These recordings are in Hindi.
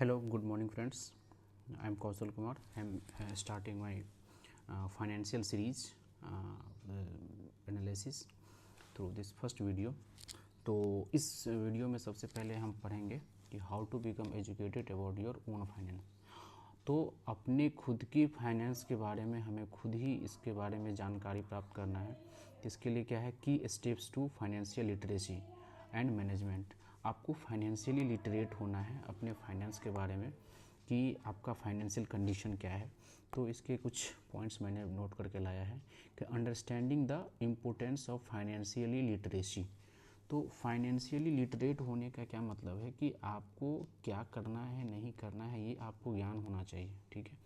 Hello, good morning friends. I am Kausal Kumar. I am starting my financial series analysis through this first video. तो इस वीडियो में सबसे पहले हम पढ़ेंगे कि how to become educated about your own finance. तो अपने खुद की फाइनेंस के बारे में हमें खुद ही इसके बारे में जानकारी प्राप्त करना है। इसके लिए क्या है की steps to financial literacy and management. आपको फाइनेंशियली लिटरेट होना है अपने फाइनेंस के बारे में कि आपका फाइनेंशियल कंडीशन क्या है। तो इसके कुछ पॉइंट्स मैंने नोट करके लाया है कि understanding the importance of financially literacy. तो फाइनेंशियली लिटरेट होने का क्या मतलब है कि आपको क्या करना है नहीं करना है ये आपको ज्ञान होना चाहिए। ठीक है,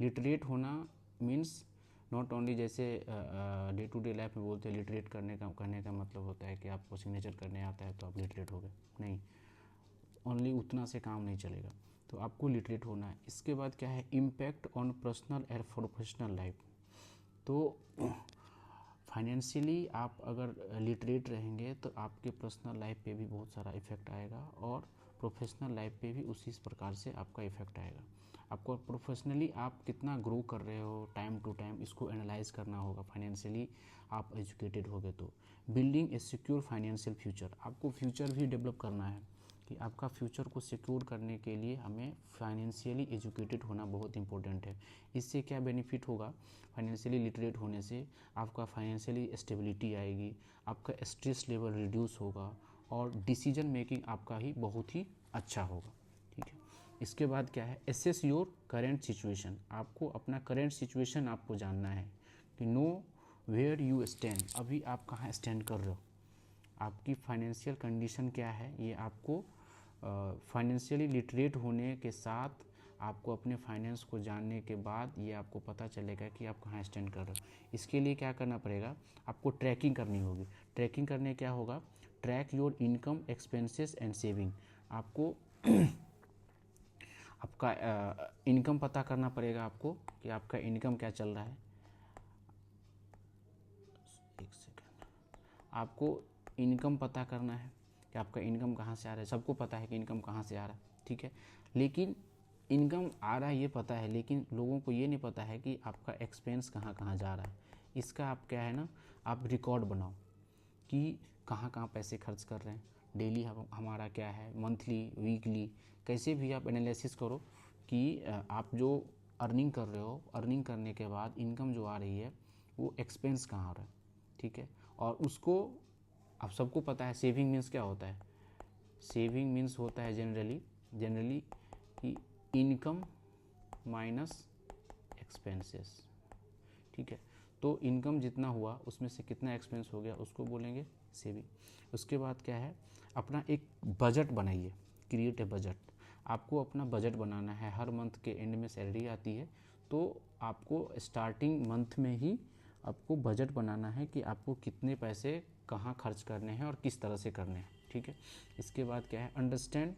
लिटरेट होना मीन्स नॉट ओनली जैसे डे टू डे लाइफ में बोलते हैं लिटरेट कहने का मतलब होता है कि आपको सिग्नेचर करने आता है तो आप लिटरेट हो गए, नहीं, ओनली उतना से काम नहीं चलेगा। तो आपको लिटरेट होना है। इसके बाद क्या है impact on personal and professional life. तो फाइनेंशियली आप अगर लिटरेट रहेंगे तो आपके पर्सनल लाइफ पे भी बहुत सारा इफेक्ट आएगा और प्रोफेशनल लाइफ पे भी उसी प्रकार से आपका इफेक्ट आएगा। आपको प्रोफेशनली आप कितना ग्रो कर रहे हो टाइम टू टाइम इसको एनालाइज करना होगा। फाइनेंशियली आप एजुकेटेड हो गए तो बिल्डिंग ए सिक्योर फाइनेंशियल फ्यूचर, आपको फ्यूचर भी डेवलप करना है कि आपका फ्यूचर को सिक्योर करने के लिए हमें फाइनेंशियली एजुकेटेड होना बहुत इंपॉर्टेंट है। इससे क्या बेनिफिट होगा, फाइनेंशियली लिटरेट होने से आपका फाइनेंशियली स्टेबिलिटी आएगी, आपका स्ट्रेस लेवल रिड्यूस होगा और डिसीजन मेकिंग आपका ही बहुत ही अच्छा होगा। ठीक है, इसके बाद क्या है एसेस योर करेंट सिचुएशन। आपको अपना करेंट सिचुएशन आपको जानना है कि नो वेयर यू स्टैंड, अभी आप कहाँ स्टैंड कर रहे हो, आपकी फाइनेंशियल कंडीशन क्या है। ये आपको फाइनेंशियली लिटरेट होने के साथ आपको अपने फाइनेंस को जानने के बाद ये आपको पता चलेगा कि आप कहाँ स्टैंड कर रहे हो। इसके लिए क्या करना पड़ेगा, आपको ट्रैकिंग करनी होगी। ट्रैकिंग करने क्या होगा, track your income expenses and saving. आपको आपका इनकम पता करना पड़ेगा आपको कि आपका इनकम क्या चल रहा है। एक सेकेंड, आपको इनकम पता करना है कि आपका इनकम कहाँ से आ रहा है। सबको पता है कि इनकम कहाँ से आ रहा है, ठीक है, लेकिन इनकम आ रहा है ये पता है, लेकिन लोगों को ये नहीं पता है कि आपका एक्सपेंस कहाँ कहाँ जा रहा है। इसका आप क्या है ना, आप रिकॉर्ड बनाओ कि कहाँ कहाँ पैसे खर्च कर रहे हैं, डेली हमारा क्या है, मंथली, वीकली, कैसे भी आप एनालिसिस करो कि आप जो अर्निंग कर रहे हो, अर्निंग करने के बाद इनकम जो आ रही है वो एक्सपेंस कहाँ आ रहा है। ठीक है, और उसको आप सबको पता है सेविंग मीन्स क्या होता है। सेविंग मीन्स होता है जनरली कि इनकम माइनस एक्सपेंसेस। ठीक है, तो इनकम जितना हुआ उसमें से कितना एक्सपेंस हो गया उसको बोलेंगे सेविंग। उसके बाद क्या है, अपना एक बजट बनाइए, क्रिएट ए बजट। आपको अपना बजट बनाना है। हर मंथ के एंड में सैलरी आती है तो आपको स्टार्टिंग मंथ में ही आपको बजट बनाना है कि आपको कितने पैसे कहाँ खर्च करने हैं और किस तरह से करने हैं। ठीक है, इसके बाद क्या है understand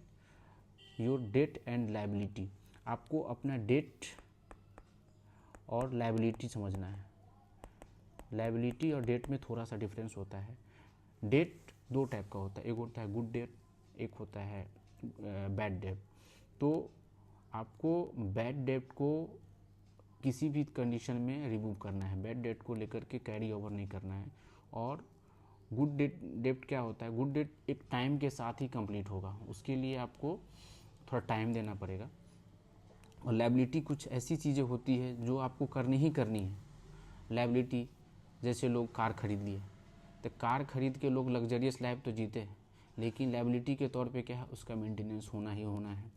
your debt and liability. आपको अपना डेट और लायबिलिटी समझना है। लायबिलिटी और डेट में थोड़ा सा डिफरेंस होता है। डेट दो टाइप का होता है, एक होता है गुड डेट, एक होता है बैड डेट। तो आपको बैड डेट को किसी भी कंडीशन में रिमूव करना है, बैड डेट को लेकर के कैरी ओवर नहीं करना है। और गुड डेट क्या होता है, गुड डेट एक टाइम के साथ ही कंप्लीट होगा, उसके लिए आपको थोड़ा टाइम देना पड़ेगा। और लायबिलिटी कुछ ऐसी चीज़ें होती है जो आपको करनी ही करनी है। लायबिलिटी जैसे लोग कार खरीद लिए, तो कार खरीद के लोग लग्जरियस लाइफ तो जीते हैं, लेकिन लायबिलिटी के तौर पे क्या है, उसका मेंटेनेंस होना ही होना है,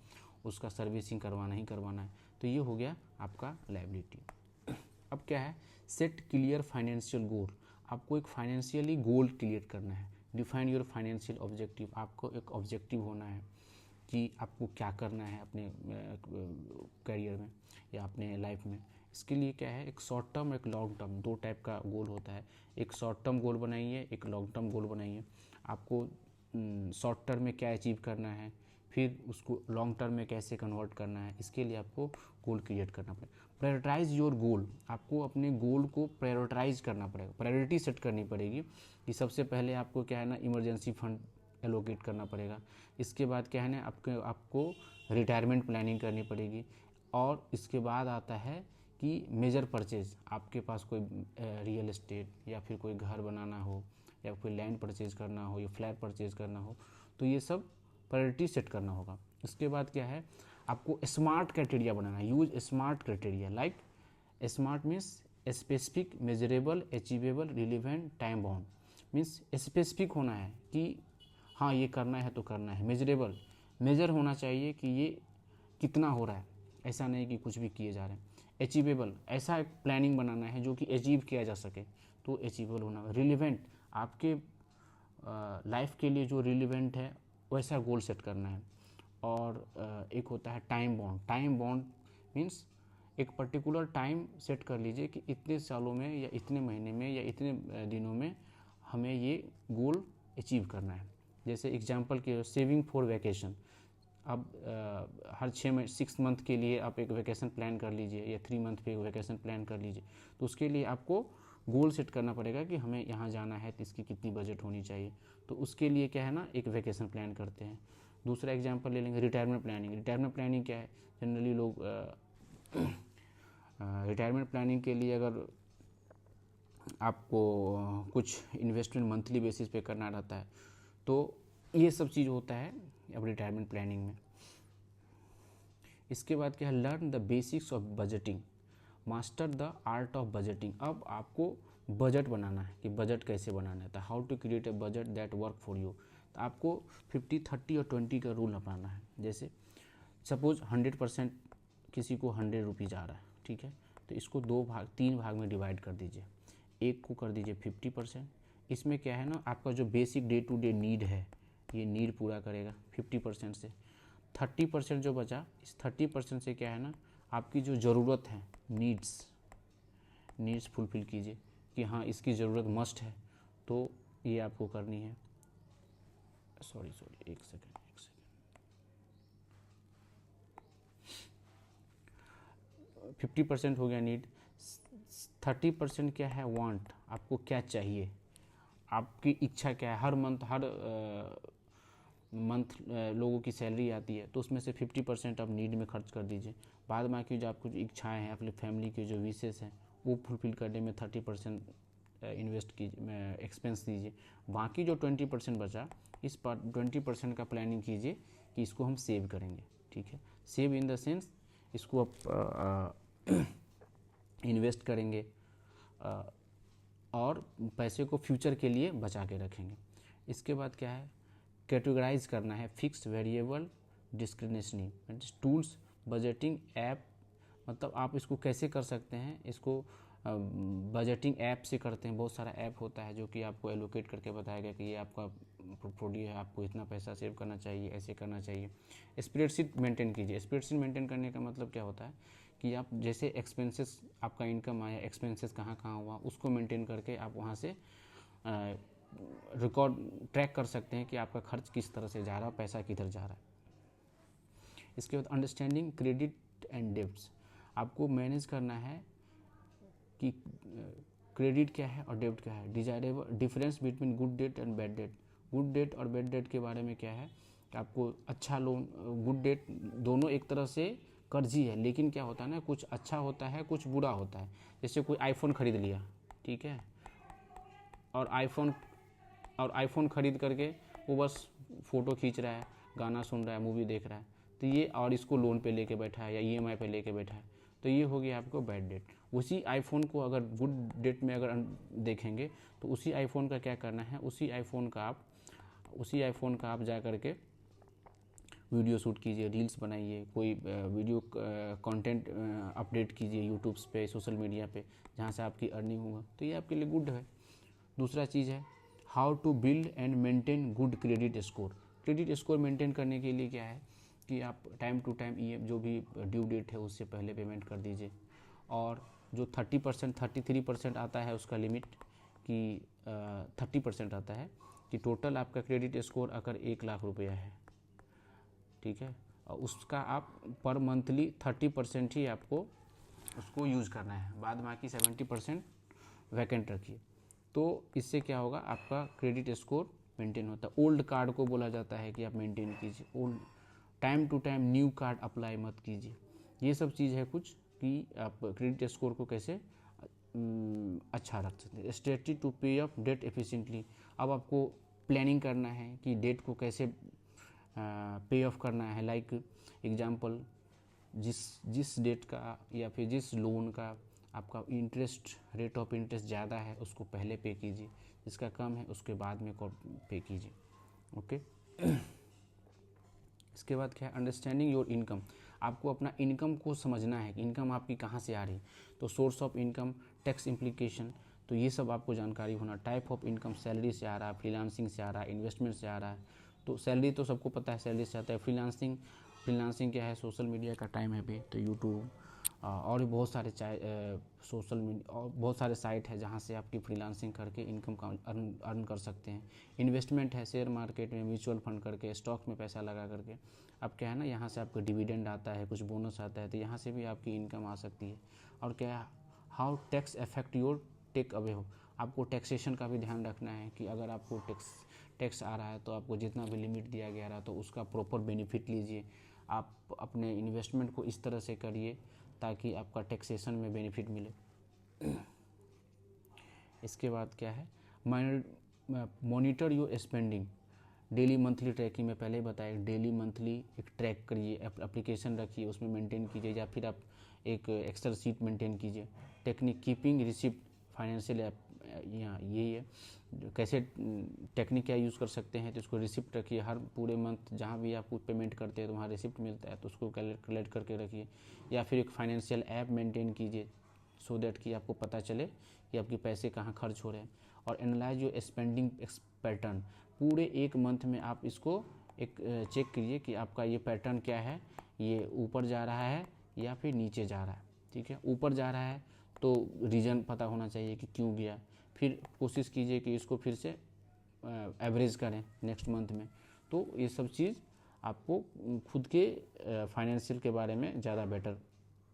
उसका सर्विसिंग करवाना ही करवाना है। तो ये हो गया आपका लायबिलिटी। अब क्या है, सेट क्लियर फाइनेंशियल गोल। आपको एक फाइनेंशियली गोल क्लियर करना है। Define your financial objective. आपको एक ऑब्जेक्टिव होना है कि आपको क्या करना है अपने करियर में या अपने लाइफ में। इसके लिए क्या है, एक शॉर्ट टर्म एक लॉन्ग टर्म, दो टाइप का गोल होता है। एक शॉर्ट टर्म गोल बनाइए, एक लॉन्ग टर्म गोल बनाइए। आपको शॉर्ट टर्म में क्या अचीव करना है, फिर उसको लॉन्ग टर्म में कैसे कन्वर्ट करना है, इसके लिए आपको गोल क्रिएट करना पड़ेगा। Prioritize your goal. आपको अपने गोल को प्रायोरिटाइज करना पड़ेगा, प्रायोरिटी सेट करनी पड़ेगी कि सबसे पहले आपको क्या है ना, इमरजेंसी फंड एलोकेट करना पड़ेगा। इसके बाद क्या है ना, आपको रिटायरमेंट प्लानिंग करनी पड़ेगी। और इसके बाद आता है कि मेजर परचेज, आपके पास कोई रियल एस्टेट या फिर कोई घर बनाना हो या कोई लैंड परचेज करना हो या फ्लैट परचेज करना हो, तो ये सब प्रायोरिटी सेट करना होगा। इसके बाद क्या है, आपको स्मार्ट क्राइटेरिया बनाना है। Use smart criteria, like smart means specific, measurable, achievable, relevant, time bound. Means specific होना है कि हाँ ये करना है तो करना है। मेजरेबल, मेजर होना चाहिए कि ये कितना हो रहा है, ऐसा नहीं कि कुछ भी किए जा रहे हैं। अचीवेबल, ऐसा एक प्लानिंग बनाना है जो कि अचीव किया जा सके, तो अचीवेबल होना। रिलेवेंट, आपके लाइफ के लिए जो रिलेवेंट है वैसा गोल सेट करना है। और एक होता है time bound. Time bound means एक पर्टिकुलर टाइम सेट कर लीजिए कि इतने सालों में या इतने महीने में या इतने दिनों में हमें ये गोल अचीव करना है। जैसे एग्जांपल के सेविंग फॉर वैकेशन, अब हर 6 मंथ के लिए आप एक वैकेशन प्लान कर लीजिए या 3 मंथ पे एक वैकेशन प्लान कर लीजिए। तो उसके लिए आपको गोल सेट करना पड़ेगा कि हमें यहाँ जाना है तो इसकी कितनी बजट होनी चाहिए। तो उसके लिए क्या है ना, एक वैकेशन प्लान करते हैं। दूसरा एग्जांपल ले लेंगे रिटायरमेंट प्लानिंग। रिटायरमेंट प्लानिंग क्या है, जनरली लोग रिटायरमेंट प्लानिंग के लिए अगर आपको कुछ इन्वेस्टमेंट मंथली बेसिस पे करना रहता है, तो ये सब चीज़ होता है अब रिटायरमेंट प्लानिंग में। इसके बाद क्या है, learn the basics of budgeting, master the art of budgeting. अब आपको बजट बनाना है कि बजट कैसे बनाना है, how to create a budget that work for you. तो आपको 50, 30 और 20 का रूल अपनाना है। जैसे सपोज 100% किसी को 100 रुपीज़ आ रहा है, ठीक है, तो इसको 3 भाग में डिवाइड कर दीजिए। एक को कर दीजिए 50%। इसमें क्या है ना, आपका जो basic day to day need है, ये नीड पूरा करेगा 50% से। 30% जो बचा, इस 30% से क्या है ना, आपकी जो ज़रूरत है, नीड्स फुलफिल कीजिए कि हाँ इसकी ज़रूरत मस्ट है, तो ये आपको करनी है। सॉरी एक सेकेंड। 50% हो गया नीड। 30% क्या है, वांट, आपको क्या चाहिए, आपकी इच्छा क्या है। हर मंथ लोगों की सैलरी आती है, तो उसमें से 50% आप नीड में खर्च कर दीजिए। बाद में की जो आपको इच्छाएँ हैं, अपनी फैमिली के जो विशेष हैं, वो फुलफिल करने में 30% इन्वेस्ट कीजिए, एक्सपेंस दीजिए। बाकी जो 20% बचा, इस 20% का प्लानिंग कीजिए कि इसको हम सेव करेंगे, ठीक है। सेव इन द सेंस इसको आप इन्वेस्ट करेंगे और पैसे को फ्यूचर के लिए बचा के रखेंगे। इसके बाद क्या है, कैटेगराइज करना है, fixed, variable, discretionary. Tools, budgeting app, मतलब आप इसको कैसे कर सकते हैं, इसको बजटिंग ऐप से करते हैं। बहुत सारा ऐप होता है जो कि आपको एलोकेट करके बताएगा कि ये आपका पोर्टफोलियो है, आपको इतना पैसा सेव करना चाहिए, ऐसे करना चाहिए। स्प्रेडशीट मेंटेन कीजिए। स्प्रेडशीट मेंटेन करने का मतलब क्या होता है कि आप जैसे एक्सपेंसेस, आपका इनकम आया, एक्सपेंसेस कहाँ कहाँ हुआ, उसको मेंटेन करके आप वहाँ से रिकॉर्ड ट्रैक कर सकते हैं कि आपका खर्च किस तरह से जा रहा है, पैसा किधर जा रहा है। इसके बाद अंडरस्टैंडिंग क्रेडिट एंड डेब्ट्स, आपको मैनेज करना है कि क्रेडिट क्या है और डेब्ट क्या है। Desirable, difference between good debt and bad debt. Good debt और बैड डेट के बारे में क्या है कि आपको अच्छा लोन, गुड डेट दोनों एक तरह से कर्ज ही है, लेकिन क्या होता है ना, कुछ अच्छा होता है, कुछ बुरा होता है। जैसे कोई आईफोन खरीद लिया, ठीक है, और आईफोन खरीद करके वो बस फ़ोटो खींच रहा है, गाना सुन रहा है, मूवी देख रहा है, तो ये, और इसको लोन पे लेके बैठा है या ईएमआई पे लेके बैठा है, तो ये हो गया आपको बैड डेट। उसी आईफोन को अगर गुड डेट में अगर देखेंगे, तो उसी आईफोन का क्या करना है, उसी आईफोन का आप जा करके वीडियो शूट कीजिए, रील्स बनाइए, कोई वीडियो कंटेंट अपडेट कीजिए यूट्यूब पे, सोशल मीडिया पे, जहाँ से आपकी अर्निंग होगा, तो ये आपके लिए गुड है। दूसरा चीज़ है how to build and maintain good credit score. Credit score maintain करने के लिए क्या है कि आप टाइम टू टाइम ये जो भी ड्यू डेट है उससे पहले पेमेंट कर दीजिए। और जो 30%, 33% आता है उसका लिमिट, कि 30% आता है कि टोटल आपका क्रेडिट स्कोर अगर 1 लाख रुपया है, ठीक है, और उसका आप पर मंथली 30% ही आपको उसको यूज़ करना है, बाद बाकी 70% वैकेंट रखिए। तो इससे क्या होगा, आपका क्रेडिट स्कोर मेंटेन होता है। ओल्ड कार्ड को बोला जाता है कि आप मेंटेन कीजिए, old time to time new card apply मत कीजिए। ये सब चीज़ है कुछ कि आप क्रेडिट स्कोर को कैसे अच्छा रख सकते हैं। स्ट्रेटजी टू पे ऑफ डेट एफिशिएंटली, अब आपको प्लानिंग करना है कि डेट को कैसे पे ऑफ करना है। लाइक एग्जांपल, जिस डेट का या फिर जिस लोन का आपका इंटरेस्ट रेट ऑफ इंटरेस्ट ज़्यादा है उसको पहले पे कीजिए, जिसका कम है उसके बाद में पे कीजिए। ओके। इसके बाद क्या है, अंडरस्टैंडिंग योर इनकम, आपको अपना इनकम को समझना है कि इनकम आपकी कहाँ से आ रही है। तो source of income, tax implication, तो ये सब आपको जानकारी होना। टाइप ऑफ इनकम, सैलरी से आ रहा है, फ्रीलांसिंग से आ रहा है, इन्वेस्टमेंट से आ रहा है। तो सैलरी तो सबको पता है, सैलरी से आता है। फ्रीलांसिंग क्या है, सोशल मीडिया का टाइम है अभी, तो यूट्यूब और भी बहुत सारे सोशल मीडिया और बहुत सारे साइट है जहाँ से आपकी फ्रीलांसिंग करके इनकम का अर्न कर सकते हैं। इन्वेस्टमेंट है, शेयर मार्केट में, म्यूचुअल फंड करके, स्टॉक में पैसा लगा करके। अब क्या है ना, यहाँ से आपको डिविडेंड आता है, कुछ बोनस आता है, तो यहाँ से भी आपकी इनकम आ सकती है। और क्या है, how tax affect your take away हो, आपको टैक्सेशन का भी ध्यान रखना है कि अगर आपको टैक्स आ रहा है तो आपको जितना भी लिमिट दिया गया रहा तो उसका प्रॉपर बेनिफिट लीजिए। आप अपने इन्वेस्टमेंट को इस तरह से करिए ताकि आपका टैक्सेशन में बेनिफिट मिले। इसके बाद क्या है, monitor your spending, daily monthly tracking में पहले बताया, डेली मंथली एक ट्रैक करिए, एप्लीकेशन रखिए, उसमें मेंटेन कीजिए, या फिर आप एक एक्सेल शीट मेंटेन कीजिए। Technique keeping receipt, financial app यहाँ यही है, कैसे टेक्निक क्या यूज़ कर सकते हैं। तो उसको रिसिप्ट रखिए, हर पूरे मंथ जहाँ भी आप कुछ पेमेंट करते हैं तो वहाँ रिसिप्ट मिलता है, तो उसको कलेक्ट करके रखिए। या फिर एक फाइनेंशियल ऐप मेंटेन कीजिए, सो दैट कि आपको पता चले कि आपके पैसे कहाँ खर्च हो रहे हैं। और एनालाइज योर स्पेंडिंग पैटर्न, पूरे एक मंथ में आप इसको एक चेक करिए कि आपका ये पैटर्न क्या है, ये ऊपर जा रहा है या फिर नीचे जा रहा है। ठीक है, ऊपर जा रहा है तो रीज़न पता होना चाहिए कि क्यों गया, फिर कोशिश कीजिए कि इसको फिर से एवरेज करें नेक्स्ट मंथ में। तो ये सब चीज़ आपको खुद के फाइनेंशियल के बारे में ज़्यादा बेटर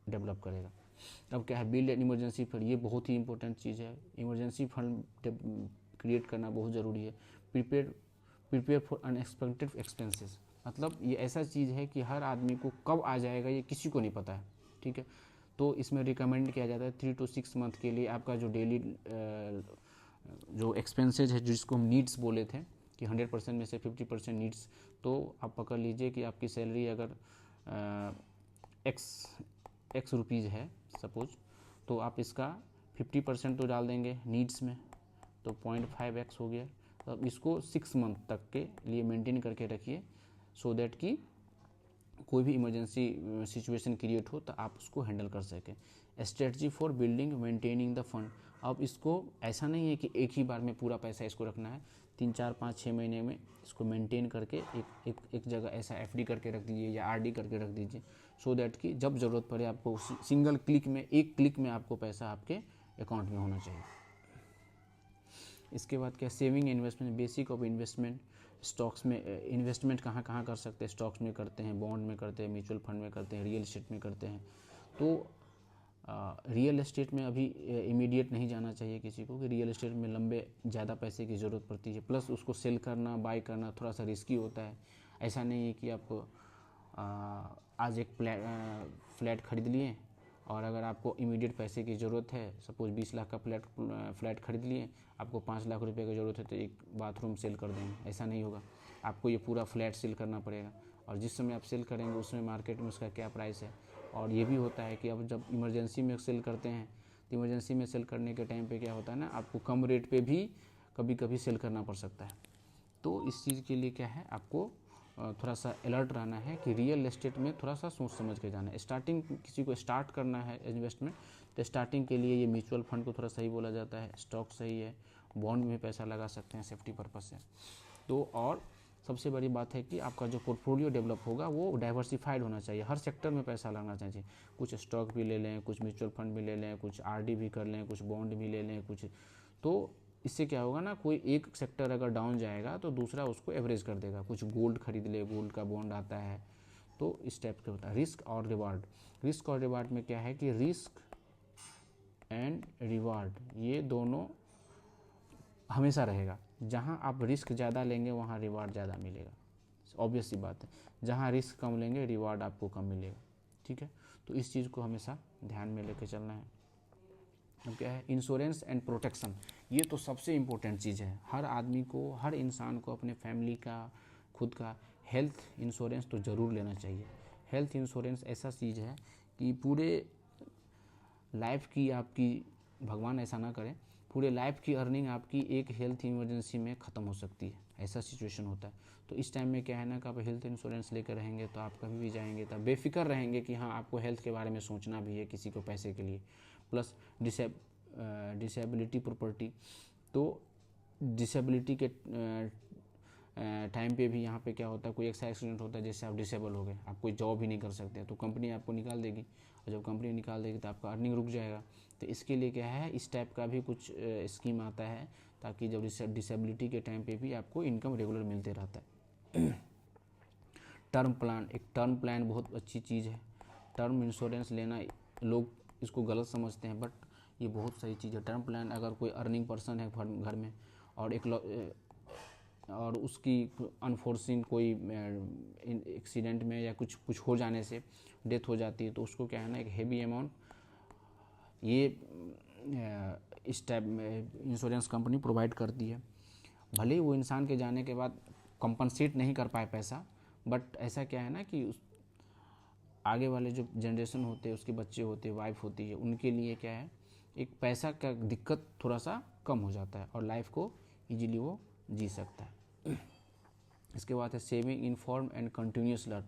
डेवलप करेगा। अब क्या है, बिल्ड एन इमरजेंसी फंड, ये बहुत ही इंपॉर्टेंट चीज़ है। इमरजेंसी फंड क्रिएट करना बहुत ज़रूरी है। प्रिपेयर फॉर अनएक्सपेक्टेड एक्सपेंसेस, मतलब ये ऐसा चीज़ है कि हर आदमी को कब आ जाएगा ये किसी को नहीं पता है। ठीक है, तो इसमें रिकमेंड किया जाता है 3 to 6 मंथ के लिए आपका जो डेली जो एक्सपेंसेज है, जिसको हम नीड्स बोले थे कि 100% में से 50% नीड्स, तो आप पकड़ लीजिए कि आपकी सैलरी अगर एक्स रुपीज़ है सपोज, तो आप इसका 50% तो डाल देंगे नीड्स में, तो 0.5x हो गया। तो अब इसको 6 मंथ तक के लिए मेंटेन करके रखिए, सो दैट कि कोई भी इमरजेंसी सिचुएशन क्रिएट हो तो आप उसको हैंडल कर सकें। Strategy for building maintaining the fund, अब इसको ऐसा नहीं है कि एक ही बार में पूरा पैसा इसको रखना है, 3, 4, 5, 6 महीने में इसको मेंटेन करके एक जगह ऐसा एफडी करके रख दीजिए या आरडी करके रख दीजिए, सो दैट कि जब ज़रूरत पड़े आपको सिंगल क्लिक में, एक क्लिक में आपको पैसा आपके अकाउंट में होना चाहिए। इसके बाद क्या, saving investment, basic of investment. Stocks में इन्वेस्टमेंट कहाँ कहाँ कर सकते हैं, स्टॉक्स में करते हैं, बॉन्ड में करते हैं, म्यूचुअल फंड में करते हैं, रियल एस्टेट में करते हैं। तो रियल एस्टेट में अभी इमीडिएट नहीं जाना चाहिए किसी को, कि रियल एस्टेट में लंबे ज़्यादा पैसे की ज़रूरत पड़ती है, प्लस उसको सेल करना, बाय करना थोड़ा सा रिस्की होता है। ऐसा नहीं है कि आप आज एक फ्लैट खरीद लिए और अगर आपको इमीडिएट पैसे की ज़रूरत है, सपोज 20 लाख का फ्लैट खरीद लिए, आपको 5 लाख रुपए की ज़रूरत है तो एक बाथरूम सेल कर देंगे, ऐसा नहीं होगा। आपको ये पूरा फ्लैट सेल करना पड़ेगा, और जिस समय आप सेल करेंगे उस समय मार्केट में उसका क्या प्राइस है। और ये भी होता है कि अब जब इमरजेंसी में सेल करते हैं, तो इमरजेंसी में सेल करने के टाइम पे क्या होता है ना, आपको कम रेट पे भी कभी कभी सेल करना पड़ सकता है। तो इस चीज़ के लिए क्या है, आपको थोड़ा सा अलर्ट रहना है कि रियल एस्टेट में थोड़ा सा सोच समझ के जाना है। स्टार्टिंग किसी को स्टार्ट करना है इन्वेस्टमेंट, तो स्टार्टिंग के लिए ये म्यूचुअल फंड को थोड़ा सही बोला जाता है, स्टॉक सही है, बॉन्ड में पैसा लगा सकते हैं सेफ्टी पर्पज़ से। तो और सबसे बड़ी बात है कि आपका जो पोर्टफोलियो डेवलप होगा वो डाइवर्सिफाइड होना चाहिए, हर सेक्टर में पैसा लगना चाहिए। कुछ स्टॉक भी ले लें, कुछ म्यूचुअल फंड भी ले लें, कुछ आरडी भी कर लें, कुछ बॉन्ड भी ले लें, कुछ। तो इससे क्या होगा ना, कोई एक सेक्टर अगर डाउन जाएगा तो दूसरा उसको एवरेज कर देगा। कुछ गोल्ड खरीद ले, गोल्ड का बॉन्ड आता है, तो इस टाइप का होता है। रिस्क और रिवार्ड, रिस्क और रिवार्ड में क्या है कि रिस्क एंड रिवार्ड ये दोनों हमेशा रहेगा। जहाँ आप रिस्क ज़्यादा लेंगे वहाँ रिवार्ड ज़्यादा मिलेगा, ऑब्वियस सी बात है। जहाँ रिस्क कम लेंगे रिवार्ड आपको कम मिलेगा, ठीक है। तो इस चीज़ को हमेशा ध्यान में लेके चलना है। अब क्या है, इंश्योरेंस एंड प्रोटेक्शन, ये तो सबसे इम्पोर्टेंट चीज़ है। हर आदमी को, हर इंसान को अपने फैमिली का, खुद का हेल्थ इंश्योरेंस तो ज़रूर लेना चाहिए। हेल्थ इंश्योरेंस ऐसा चीज़ है कि पूरे लाइफ की आपकी, भगवान ऐसा ना करे, पूरे लाइफ की अर्निंग आपकी एक हेल्थ इमरजेंसी में ख़त्म हो सकती है, ऐसा सिचुएशन होता है। तो इस टाइम में क्या है ना कि आप हेल्थ इंश्योरेंस लेकर रहेंगे तो आप कभी भी जाएंगे तो बेफिक्र रहेंगे कि हाँ आपको हेल्थ के बारे में सोचना भी है किसी को पैसे के लिए। प्लस डिसेबिलिटी प्रॉपर्टी, तो डिसेबिलिटी के टाइम पे भी यहाँ पे क्या होता है, कोई ऐसा एक्सीडेंट होता है जिससे आप डिसेबल हो गए, आप कोई जॉब ही नहीं कर सकते, तो कंपनी आपको निकाल देगी, और जब कंपनी निकाल देगी तो आपका अर्निंग रुक जाएगा। तो इसके लिए क्या है, इस टाइप का भी कुछ स्कीम आता है ताकि जब डिसेबिलिटी के टाइम पे भी आपको इनकम रेगुलर मिलते रहता है। टर्म प्लान, एक टर्म प्लान बहुत अच्छी चीज़ है। टर्म इंश्योरेंस लेना, लोग इसको गलत समझते हैं बट ये बहुत सही चीज़ है। टर्म प्लान, अगर कोई अर्निंग पर्सन है घर में और उसकी अनफोर्सिंग कोई एक्सीडेंट में या कुछ हो जाने से डेथ हो जाती है, तो उसको क्या है ना, एक हेवी अमाउंट ये इस टाइप में इंश्योरेंस कंपनी प्रोवाइड करती है। भले ही वो इंसान के जाने के बाद कंपनसेट नहीं कर पाए पैसा, बट ऐसा क्या है ना कि उस आगे वाले जो जनरेशन होते हैं, उसके बच्चे होते हैं, वाइफ होती है, उनके लिए क्या है, एक पैसा का दिक्कत थोड़ा सा कम हो जाता है और लाइफ को इजीली वो जी सकता है। इसके बाद है saving inform and continuous learn.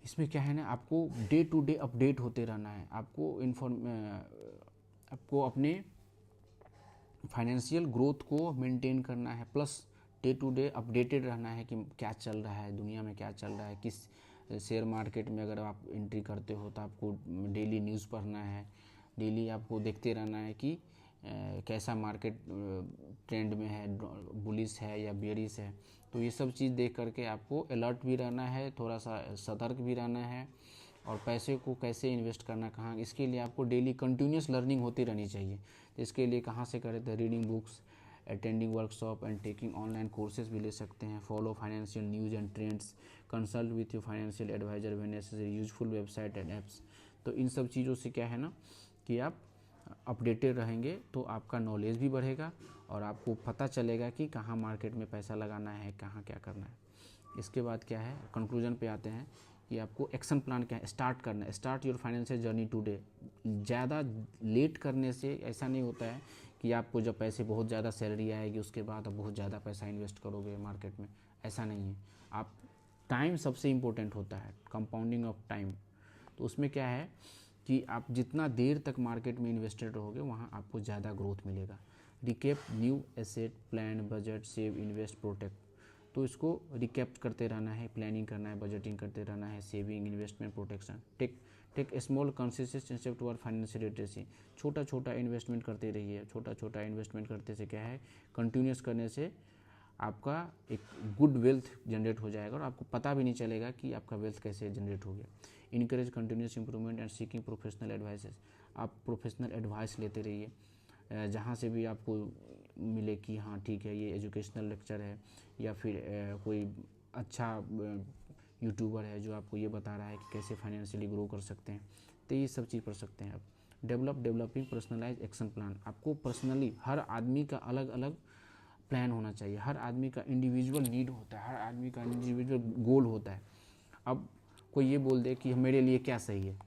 इसमें क्या है ना, आपको डे टू डे अपडेट होते रहना है। आपको अपने फाइनेंशियल ग्रोथ को मेंटेन करना है, plus day to day updated रहना है कि क्या चल रहा है दुनिया में, क्या चल रहा है, किस शेयर मार्केट में अगर आप एंट्री करते हो तो आपको डेली न्यूज़ पढ़ना है, डेली आपको देखते रहना है कि कैसा मार्केट ट्रेंड में है, बुलिश है या बेरिश है। तो ये सब चीज़ देख करके आपको अलर्ट भी रहना है, थोड़ा सा सतर्क भी रहना है, और पैसे को कैसे इन्वेस्ट करना, कहाँ, इसके लिए आपको डेली कंटिन्यूस लर्निंग होती रहनी चाहिए। इसके लिए कहाँ से करें तो reading books, attending workshop and taking online courses भी ले सकते हैं। Follow financial news and trends, consult with your financial advisor when necessary, useful website and apps. तो इन सब चीज़ों से क्या है ना कि आप अपडेटेड रहेंगे तो आपका नॉलेज भी बढ़ेगा और आपको पता चलेगा कि कहाँ मार्केट में पैसा लगाना है, कहाँ क्या करना है। इसके बाद क्या है, कंक्लूजन पे आते हैं कि आपको एक्शन प्लान क्या है, स्टार्ट करना है। Start your financial journey today. ज़्यादा लेट करने से ऐसा नहीं होता है कि आपको जब पैसे बहुत ज़्यादा सैलरी आएगी उसके बाद आप बहुत ज़्यादा पैसा इन्वेस्ट करोगे मार्केट में, ऐसा नहीं है। आप टाइम सबसे इम्पोर्टेंट होता है, कंपाउंडिंग ऑफ टाइम। तो उसमें क्या है कि आप जितना देर तक मार्केट में इन्वेस्टेड रहोगे वहाँ आपको ज़्यादा ग्रोथ मिलेगा। Recap, new asset, plan, budget, save, invest, protect. तो इसको रिकेप करते रहना है, प्लानिंग करना है, बजटिंग करते रहना है, saving, investment, protection. Take small consistent step toward financial literacy. छोटा छोटा इन्वेस्टमेंट करते रहिए। छोटा छोटा इन्वेस्टमेंट करते से क्या है, कंटिन्यूस करने से आपका एक गुड वेल्थ जनरेट हो जाएगा और आपको पता भी नहीं चलेगा कि आपका वेल्थ कैसे जनरेट हो गया। Encourage continuous improvement and seeking professional advices. आप प्रोफेशनल एडवाइस लेते रहिए, जहाँ से भी आपको मिले कि हाँ ठीक है ये एजुकेशनल लेक्चर है या फिर कोई अच्छा यूट्यूबर है जो आपको ये बता रहा है कि कैसे फाइनेंशियली ग्रो कर सकते हैं, तो ये सब चीज़ पढ़ सकते हैं आप। Developing personalize action plan. आपको पर्सनली हर आदमी का अलग अलग प्लान होना चाहिए। हर आदमी का इंडिविजुअल नीड होता है, हर आदमी का इंडिविजुअल गोल होता है। अब कोई ये बोल दे कि मेरे लिए क्या सही है,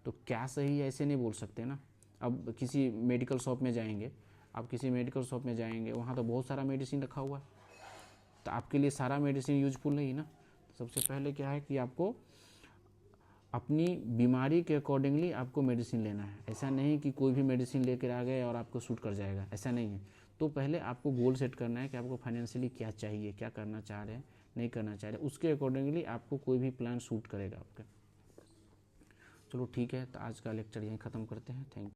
तो क्या सही है ऐसे नहीं बोल सकते ना। अब किसी मेडिकल शॉप में जाएंगे, आप किसी मेडिकल शॉप में जाएंगे, वहाँ तो बहुत सारा मेडिसिन रखा हुआ है, तो आपके लिए सारा मेडिसिन यूजफुल नहीं ना। सबसे पहले क्या है कि आपको अपनी बीमारी के अकॉर्डिंगली आपको मेडिसिन लेना है। ऐसा नहीं कि कोई भी मेडिसिन लेकर आ गए और आपको सूट कर जाएगा, ऐसा नहीं है। तो पहले आपको गोल सेट करना है कि आपको फाइनेंशियली क्या चाहिए, क्या करना चाह रहे हैं, नहीं करना चाह रहे, उसके अकॉर्डिंगली आपको कोई भी प्लान सूट करेगा आपका। चलो ठीक है, तो आज का लेक्चर यहीं ख़त्म करते हैं। Thank you.